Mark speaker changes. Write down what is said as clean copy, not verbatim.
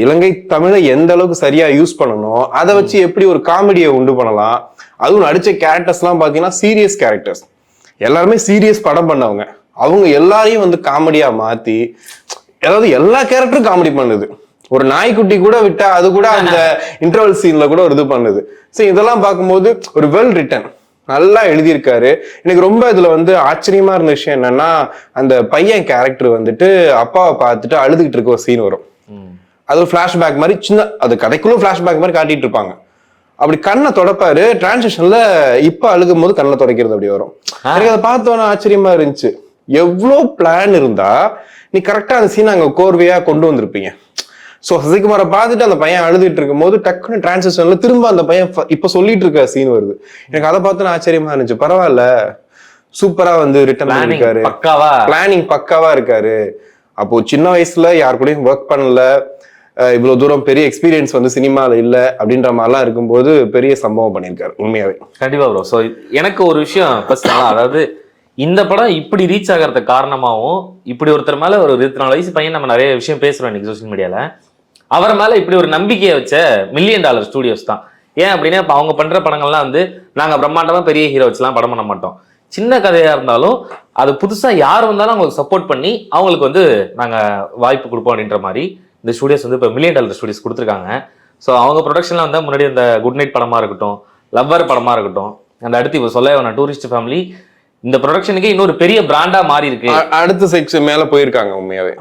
Speaker 1: இலங்கை தமிழை எந்த அளவுக்கு சரியா யூஸ் பண்ணணும், அதை வச்சு எப்படி ஒரு காமெடியை உண்டு பண்ணலாம். அதுவும் நடிச்ச கேரக்டர்ஸ் எல்லாம் பாத்தீங்கன்னா சீரியஸ் கேரக்டர்ஸ், எல்லாருமே சீரியஸ் படம் பண்ணவங்க. அவங்க எல்லாரையும் வந்து காமெடியா மாத்தி, அதாவது எல்லா கேரக்டரும் காமெடி பண்ணுது. ஒரு நாய்க்குட்டி கூட விட்டா அது கூட அந்த இன்டர்வல் சீன்ல கூட ஒரு இது பண்ணுது. சரி, இதெல்லாம் பார்க்கும்போது ஒரு வெல் ரிட்டன், நல்லா எழுதியிருக்காரு. எனக்கு ரொம்ப இதுல வந்து ஆச்சரியமா இருந்த விஷயம் என்னன்னா, அந்த பையன் கேரக்டர் வந்துட்டு அப்பாவை பார்த்துட்டு அழுதுகிட்டு இருக்க ஒரு சீன் வரும். அது ஒரு பிளாஷ்பேக் மாதிரி, சின்ன அது கதைக்குள்ள பிளாஷ்பேக் மாதிரி காட்டிட்டு இருப்பாங்க. அப்படி கண்ணை தொடப்பாரு, டிரான்ஸ்லேஷன்ல இப்ப அழுகும் போது கண்ணை துடைக்கிறது அப்படி வரும். எனக்கு அதை பார்த்தோன்னா ஆச்சரியமா இருந்துச்சு. எவ்வளவு பிளான் இருந்தா நீ கரெக்டா அந்த சீன் அங்க கோர்வையா கொண்டு வந்திருப்பீங்க. சோ சசிகுமாரை பார்த்துட்டு அந்த பையன் அழுதுட்டு இருக்கும் போது டக்குன்னு டிரான்ஸ்லேஷன்ல திரும்ப அந்த பையன் இப்ப சொல்லிட்டு இருக்க சீன் வருது. எனக்கு அதை பார்த்தோன்னா ஆச்சரியமா இருந்துச்சு. பரவாயில்ல, சூப்பரா வந்து ரிட்டர்ன் பண்ணிருக்காரு, பிளானிங் பக்காவா இருக்காரு. அப்போ சின்ன வயசுல யாரு கூடயும் ஒர்க் பண்ணல, இவ்வளவு தூரம் பெரிய எக்ஸ்பீரியன்ஸ் வந்து சினிமால இல்ல அப்படின்ற மாதிரிலாம் இருக்கும்போது பெரிய சம்பவம் பண்ணியிருக்காரு உண்மையாவே.
Speaker 2: கண்டிப்பா ப்ரோ. ஸோ எனக்கு ஒரு விஷயம் பர்சனலா, அதாவது இந்த படம் இப்படி ரீச் ஆகிறதுக்கு காரணமாகவும், இப்படி ஒருத்தர் மேல ஒரு 24 வயசு பையன், நம்ம நிறைய விஷயம் பேசுறோம் இன்னைக்கு சோசியல் மீடியால, அவர் மேல இப்படி ஒரு நம்பிக்கையை வச்ச $1 மில்லியன் ஸ்டூடியோஸ் தான். ஏன் அப்படின்னா, இப்போ அவங்க பண்ற படங்கள்லாம் வந்து நாங்க பிரம்மாண்டமா பெரிய ஹீரோ வச்சுலாம் படம் பண்ண மாட்டோம். சின்ன கதையா இருந்தாலும் அது புதுசா யார் வந்தாலும் அவங்களுக்கு சப்போர்ட் பண்ணி அவங்களுக்கு வந்து நாங்க வாய்ப்பு கொடுப்போம் அப்படின்ற மாதிரி இந்த ஸ்டூடியோஸ் வந்து இப்போ $1 மில்லியன் ஸ்டூடியோஸ் கொடுத்துருக்காங்க. ஸோ அவங்க ப்ரொடக்ஷன்ல வந்து முன்னாடி இந்த குட் நைட் படமா இருக்கட்டும், லவ்வர் படமா இருக்கட்டும், அந்த அடுத்து இப்போ சொல்ல வேணாம் டூரிஸ்ட் ஃபேமிலி, இந்த ப்ரொடக்ஷனுக்கு இன்னொரு பெரிய பிராண்டா மாறி இருக்கு.
Speaker 1: அடுத்த செக்ஷன் மேல போயிருக்காங்க உண்மையாவே.